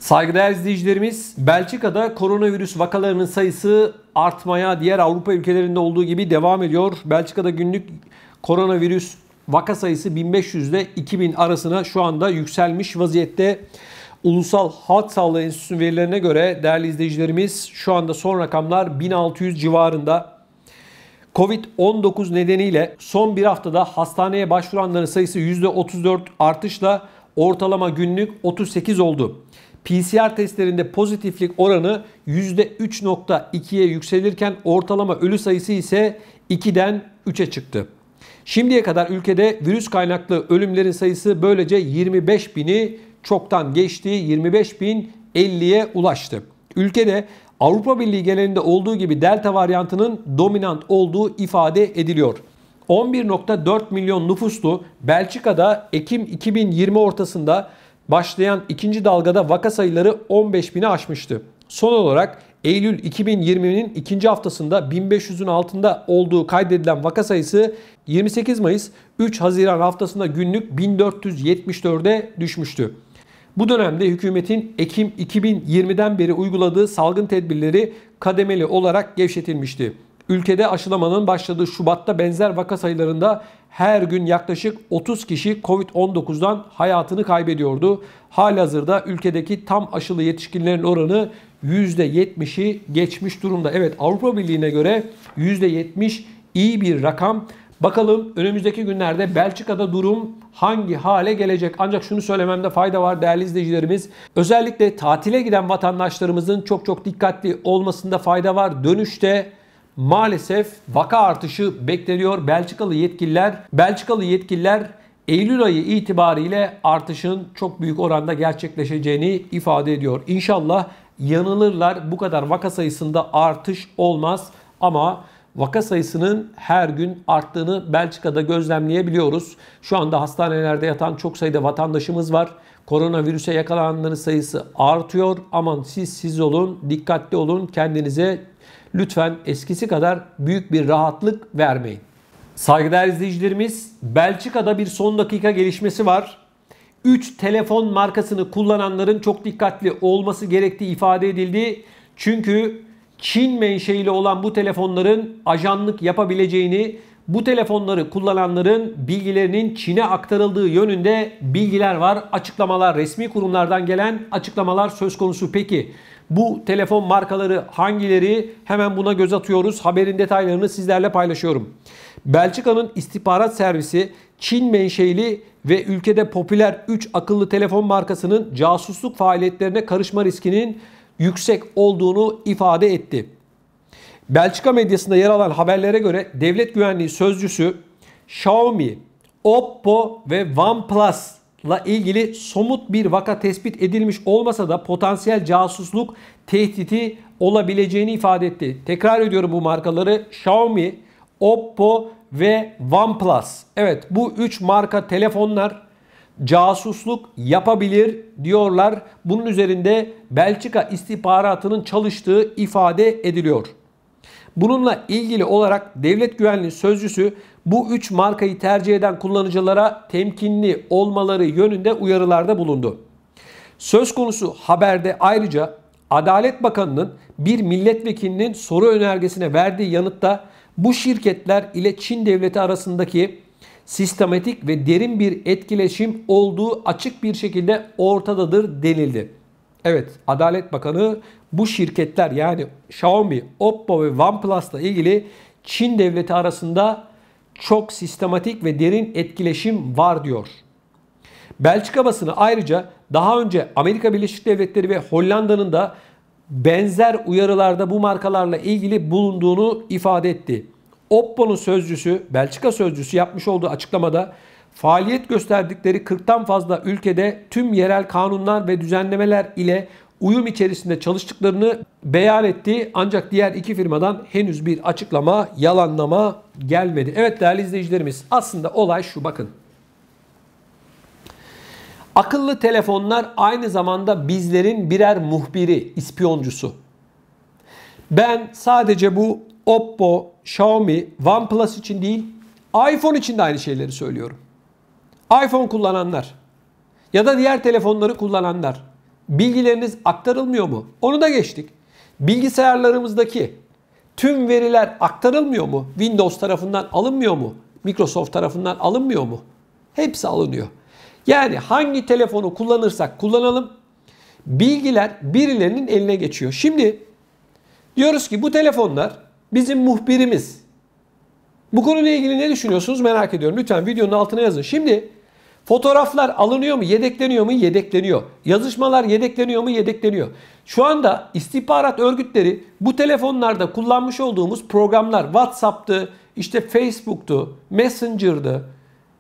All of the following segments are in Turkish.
Saygıdeğer izleyicilerimiz, Belçika'da koronavirüs vakalarının sayısı artmaya diğer Avrupa ülkelerinde olduğu gibi devam ediyor. Belçika'da günlük koronavirüs vaka sayısı 1500 ile 2000 arasına şu anda yükselmiş vaziyette. Ulusal Halk Sağlığı Enstitüsü verilerine göre değerli izleyicilerimiz şu anda son rakamlar 1600 civarında. Covid-19 nedeniyle son bir haftada hastaneye başvuranların sayısı %34 artışla ortalama günlük 38 oldu. PCR testlerinde pozitiflik oranı %3.2'ye yükselirken ortalama ölü sayısı ise 2'den 3'e çıktı. Şimdiye kadar ülkede virüs kaynaklı ölümlerin sayısı böylece 25 bini çoktan geçti, 25.050'ye ulaştı. Ülkede Avrupa Birliği genelinde olduğu gibi Delta varyantının dominant olduğu ifade ediliyor. 11.4 milyon nüfuslu Belçika'da Ekim 2020 ortasında başlayan ikinci dalgada vaka sayıları 15 bini aşmıştı. Son olarak Eylül 2020'nin ikinci haftasında 1500'ün altında olduğu kaydedilen vaka sayısı 28 Mayıs 3 Haziran haftasında günlük 1474'e düşmüştü. Bu dönemde hükümetin Ekim 2020'den beri uyguladığı salgın tedbirleri kademeli olarak gevşetilmişti. Ülkede aşılamanın başladığı Şubat'ta benzer vaka sayılarında her gün yaklaşık 30 kişi Covid-19'dan hayatını kaybediyordu. Halihazırda ülkedeki tam aşılı yetişkinlerin oranı %70'i geçmiş durumda. Evet, Avrupa Birliği'ne göre %70 iyi bir rakam. Bakalım önümüzdeki günlerde Belçika'da durum hangi hale gelecek? Ancak şunu söylememde fayda var değerli izleyicilerimiz. Özellikle tatile giden vatandaşlarımızın çok dikkatli olmasında fayda var. Dönüşte maalesef vaka artışı bekleniyor. Belçikalı yetkililer Eylül ayı itibariyle artışın çok büyük oranda gerçekleşeceğini ifade ediyor. İnşallah yanılırlar. Bu kadar vaka sayısında artış olmaz ama vaka sayısının her gün arttığını Belçika'da gözlemleyebiliyoruz. Şu anda hastanelerde yatan çok sayıda vatandaşımız var. Koronavirüse yakalananların sayısı artıyor. Aman siz olun, dikkatli olun, kendinize lütfen eskisi kadar büyük bir rahatlık vermeyin. Saygıdeğer izleyicilerimiz, Belçika'da bir son dakika gelişmesi var. 3 telefon markasını kullananların çok dikkatli olması gerektiği ifade edildi. Çünkü Çin menşeili olan bu telefonların ajanlık yapabileceğini, bu telefonları kullananların bilgilerinin Çin'e aktarıldığı yönünde bilgiler var. Açıklamalar, resmi kurumlardan gelen açıklamalar söz konusu. Peki bu telefon markaları hangileri? Hemen buna göz atıyoruz. Haberin detaylarını sizlerle paylaşıyorum. Belçika'nın istihbarat servisi Çin menşeili ve ülkede popüler 3 akıllı telefon markasının casusluk faaliyetlerine karışma riskinin yüksek olduğunu ifade etti. Belçika medyasında yer alan haberlere göre devlet güvenliği sözcüsü Xiaomi, Oppo ve OnePlus'la ilgili somut bir vaka tespit edilmiş olmasa da potansiyel casusluk tehdidi olabileceğini ifade etti. Tekrar ediyorum bu markaları: Xiaomi, Oppo ve OnePlus. Evet, bu 3 marka telefonlar casusluk yapabilir diyorlar. Bunun üzerinde Belçika istihbaratının çalıştığı ifade ediliyor. Bununla ilgili olarak devlet güvenliği sözcüsü bu 3 markayı tercih eden kullanıcılara temkinli olmaları yönünde uyarılarda bulundu. Söz konusu haberde ayrıca Adalet Bakanı'nın bir milletvekilinin soru önergesine verdiği yanıtta bu şirketler ile Çin devleti arasındaki sistematik ve derin bir etkileşim olduğu açık bir şekilde ortadadır denildi. Evet, Adalet Bakanı bu şirketler yani Xiaomi, Oppo ve OnePlus'la ilgili Çin devleti arasında çok sistematik ve derin etkileşim var diyor. Belçika basını ayrıca daha önce Amerika Birleşik Devletleri ve Hollanda'nın da benzer uyarılarda bu markalarla ilgili bulunduğunu ifade etti. Oppo'nun sözcüsü, Belçika sözcüsü yapmış olduğu açıklamada faaliyet gösterdikleri 40'tan fazla ülkede tüm yerel kanunlar ve düzenlemeler ile uyum içerisinde çalıştıklarını beyan etti. Ancak diğer iki firmadan henüz bir açıklama, yalanlama gelmedi. Evet değerli izleyicilerimiz, aslında olay şu, bakın. Akıllı telefonlar aynı zamanda bizlerin birer muhbiri, ispiyoncusu. Ben sadece bu Oppo, Xiaomi, OnePlus için değil, iPhone için de aynı şeyleri söylüyorum. iPhone kullananlar ya da diğer telefonları kullananlar, bilgileriniz aktarılmıyor mu? Onu da geçtik. Bilgisayarlarımızdaki tüm veriler aktarılmıyor mu? Windows tarafından alınmıyor mu? Microsoft tarafından alınmıyor mu? Hepsi alınıyor. Yani hangi telefonu kullanırsak kullanalım, bilgiler birilerinin eline geçiyor. Şimdi diyoruz ki bu telefonlar bizim muhbirimiz. Bu konuyla ilgili ne düşünüyorsunuz merak ediyorum. Lütfen videonun altına yazın. Şimdi fotoğraflar alınıyor mu, yedekleniyor mu? Yedekleniyor. Yazışmalar yedekleniyor mu? Yedekleniyor. Şu anda istihbarat örgütleri bu telefonlarda kullanmış olduğumuz programlar WhatsApp'tı, işte Facebook'tu, Messenger'dı,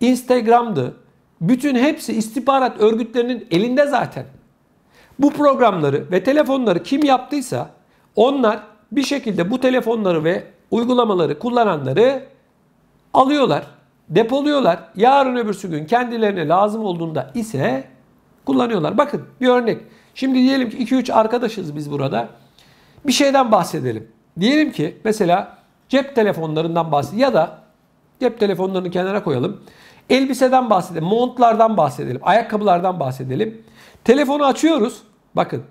Instagram'dı. Bütün hepsi istihbarat örgütlerinin elinde zaten. Bu programları ve telefonları kim yaptıysa onlar bir şekilde bu telefonları ve uygulamaları kullananları alıyorlar, depoluyorlar. Yarın öbürsü gün kendilerine lazım olduğunda ise kullanıyorlar. Bakın bir örnek. Şimdi diyelim ki 2-3 arkadaşız biz burada. Bir şeyden bahsedelim. Diyelim ki mesela cep telefonlarından bahsedelim ya da cep telefonlarını kenara koyalım. Elbiseden bahsedelim, montlardan bahsedelim, ayakkabılardan bahsedelim. Telefonu açıyoruz. Bakın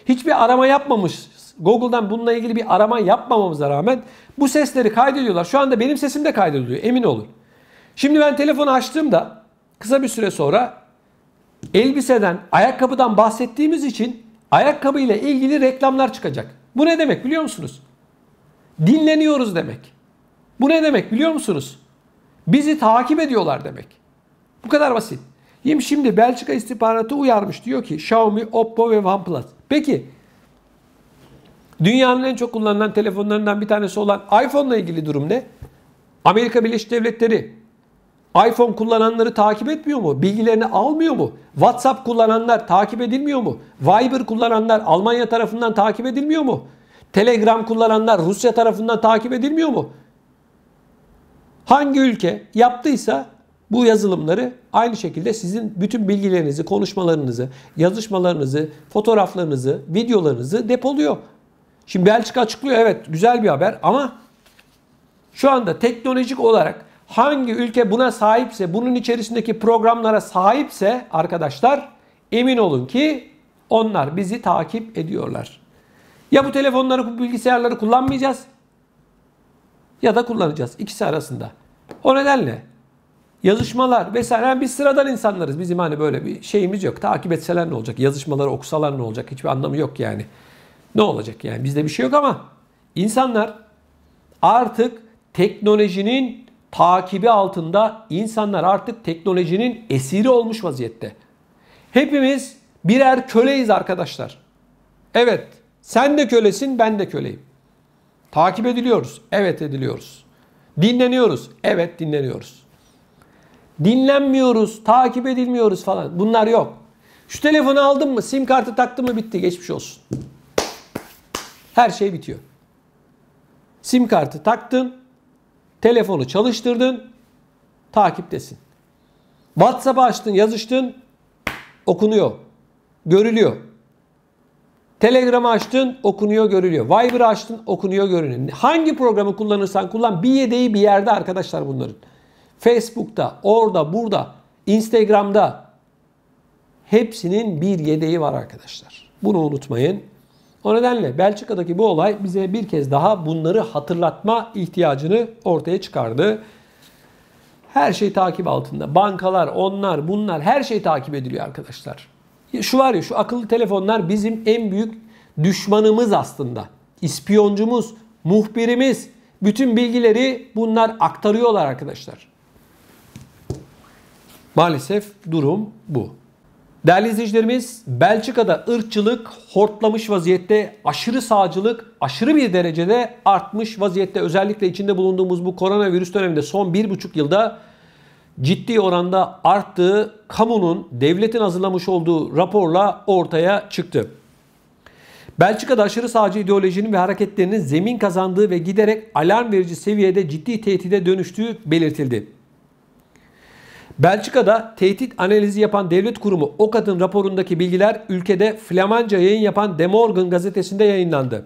hiçbir arama yapmamışız. Google'dan bununla ilgili bir arama yapmamamıza rağmen bu sesleri kaydediyorlar. Şu anda benim sesim de kaydediliyor, emin olun. Şimdi ben telefonu açtığımda kısa bir süre sonra elbiseden, ayakkabıdan bahsettiğimiz için ayakkabıyla ilgili reklamlar çıkacak. Bu ne demek biliyor musunuz? Dinleniyoruz demek. Bu ne demek biliyor musunuz? Bizi takip ediyorlar demek. Bu kadar basit. Şimdi Belçika istihbaratı uyarmış. Diyor ki Xiaomi, Oppo ve OnePlus. Peki dünyanın en çok kullanılan telefonlarından bir tanesi olan iPhone ile ilgili durum ne? Amerika Birleşik Devletleri iPhone kullananları takip etmiyor mu? Bilgilerini almıyor mu? WhatsApp kullananlar takip edilmiyor mu? Viber kullananlar Almanya tarafından takip edilmiyor mu? Telegram kullananlar Rusya tarafından takip edilmiyor mu? Hangi ülke yaptıysa bu yazılımları aynı şekilde sizin bütün bilgilerinizi, konuşmalarınızı, yazışmalarınızı, fotoğraflarınızı, videolarınızı depoluyor. Şimdi Belçika açıklıyor, evet güzel bir haber ama şu anda teknolojik olarak hangi ülke buna sahipse, bunun içerisindeki programlara sahipse arkadaşlar emin olun ki onlar bizi takip ediyorlar. Ya bu telefonları, bu bilgisayarları kullanmayacağız ya da kullanacağız. İkisi arasında. O nedenle yazışmalar vesaire, yani biz sıradan insanlarız. Bizim hani böyle bir şeyimiz yok. Takip etseler ne olacak? Yazışmaları okusalar ne olacak? Hiçbir anlamı yok yani. Ne olacak yani? Bizde bir şey yok ama insanlar artık teknolojinin takibi altında, insanlar artık teknolojinin esiri olmuş vaziyette. Hepimiz birer köleyiz arkadaşlar. Evet, sen de kölesin, ben de köleyim. Takip ediliyoruz. Evet ediliyoruz. Dinleniyoruz. Evet dinleniyoruz. Dinlenmiyoruz, takip edilmiyoruz falan. Bunlar yok. Şu telefonu aldın mı, sim kartı taktın mı bitti, geçmiş olsun. Her şey bitiyor. Sim kartı taktın, telefonu çalıştırdın, takiptesin. WhatsApp'ı açtın, yazıştın, okunuyor, görülüyor. Telegram'ı açtın, okunuyor, görülüyor. Viber'ı açtın, okunuyor, görülüyor. Hangi programı kullanırsan kullan, bir yedeği bir yerde arkadaşlar bunların. Facebook'ta, orada, burada, Instagram'da hepsinin bir yedeği var arkadaşlar. Bunu unutmayın. O nedenle Belçika'daki bu olay bize bir kez daha bunları hatırlatma ihtiyacını ortaya çıkardı. Her şey takip altında. Bankalar, onlar, bunlar, her şey takip ediliyor arkadaşlar. Şu var ya, şu akıllı telefonlar bizim en büyük düşmanımız aslında. İspiyoncumuz, muhbirimiz. Bütün bilgileri bunlar aktarıyorlar arkadaşlar. Maalesef durum bu. Değerli izleyicilerimiz, Belçika'da ırkçılık hortlamış vaziyette, aşırı sağcılık aşırı bir derecede artmış vaziyette. Özellikle içinde bulunduğumuz bu koronavirüs döneminde son 1,5 yılda ciddi oranda arttığı kamunun, devletin hazırlamış olduğu raporla ortaya çıktı. Belçika'da aşırı sağcı ideolojinin ve hareketlerinin zemin kazandığı ve giderek alarm verici seviyede ciddi tehdide dönüştüğü belirtildi. Belçika'da tehdit analizi yapan devlet kurumu OCAD'ın raporundaki bilgiler ülkede Flamanca yayın yapan De Morgen gazetesinde yayınlandı.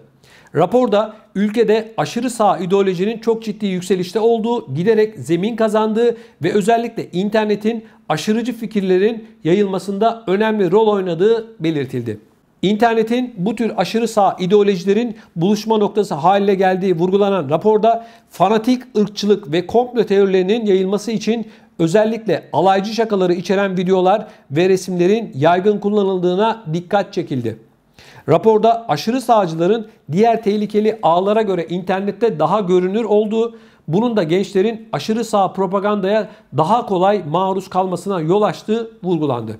Raporda ülkede aşırı sağ ideolojinin çok ciddi yükselişte olduğu, giderek zemin kazandığı ve özellikle internetin aşırıcı fikirlerin yayılmasında önemli rol oynadığı belirtildi. İnternetin bu tür aşırı sağ ideolojilerin buluşma noktası haline geldiği vurgulanan raporda fanatik ırkçılık ve komplo teorilerinin yayılması için özellikle alaycı şakaları içeren videolar ve resimlerin yaygın kullanıldığına dikkat çekildi. Raporda aşırı sağcıların diğer tehlikeli ağlara göre internette daha görünür olduğu, bunun da gençlerin aşırı sağ propagandaya daha kolay maruz kalmasına yol açtığı vurgulandı.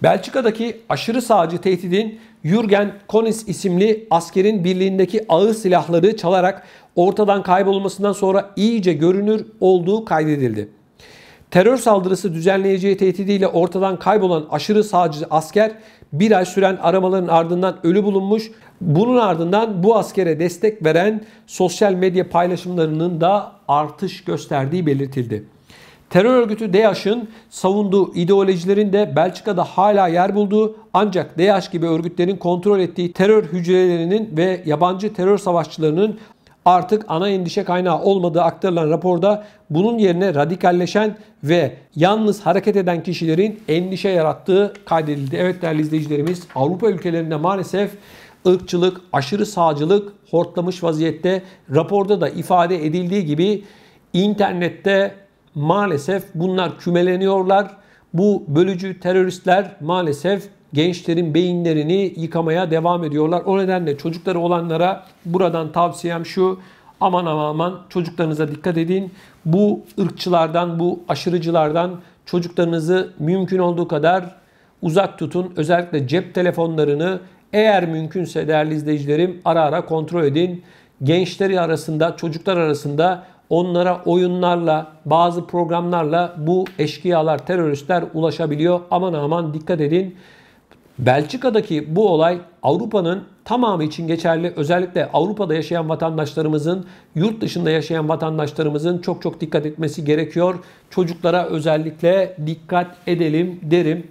Belçika'daki aşırı sağcı tehdidin Jürgen Konings isimli askerin birliğindeki ağır silahları çalarak ortadan kaybolmasından sonra iyice görünür olduğu kaydedildi. Terör saldırısı düzenleyeceği tehdidiyle ortadan kaybolan aşırı sağcı asker bir ay süren aramaların ardından ölü bulunmuş. Bunun ardından bu askere destek veren sosyal medya paylaşımlarının da artış gösterdiği belirtildi. Terör örgütü DAEŞ'ın savunduğu ideolojilerin de Belçika'da hala yer bulduğu, ancak DAEŞ gibi örgütlerin kontrol ettiği terör hücrelerinin ve yabancı terör savaşçılarının artık ana endişe kaynağı olmadığı aktarılan raporda bunun yerine radikalleşen ve yalnız hareket eden kişilerin endişe yarattığı kaydedildi. Evet değerli izleyicilerimiz, Avrupa ülkelerinde maalesef ırkçılık, aşırı sağcılık hortlamış vaziyette. Raporda da ifade edildiği gibi internette maalesef bunlar kümeleniyorlar. Bu bölücü teröristler maalesef gençlerin beyinlerini yıkamaya devam ediyorlar. O nedenle çocukları olanlara buradan tavsiyem şu: aman aman çocuklarınıza dikkat edin. Bu ırkçılardan, bu aşırıcılardan çocuklarınızı mümkün olduğu kadar uzak tutun. Özellikle cep telefonlarını eğer mümkünse değerli izleyicilerim ara ara kontrol edin. Gençleri arasında, çocuklar arasında onlara oyunlarla, bazı programlarla bu eşkıyalar, teröristler ulaşabiliyor. Aman aman dikkat edin. Belçika'daki bu olay Avrupa'nın tamamı için geçerli. Özellikle Avrupa'da yaşayan vatandaşlarımızın, yurt dışında yaşayan vatandaşlarımızın çok dikkat etmesi gerekiyor. Çocuklara özellikle dikkat edelim derim.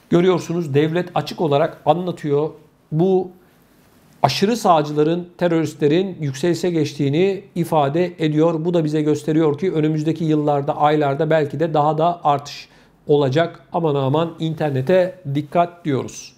Görüyorsunuz, devlet açık olarak anlatıyor. Bu aşırı sağcıların, teröristlerin yükselişe geçtiğini ifade ediyor. Bu da bize gösteriyor ki önümüzdeki yıllarda, aylarda belki de daha da artış olacak. Aman aman internete dikkat diyoruz.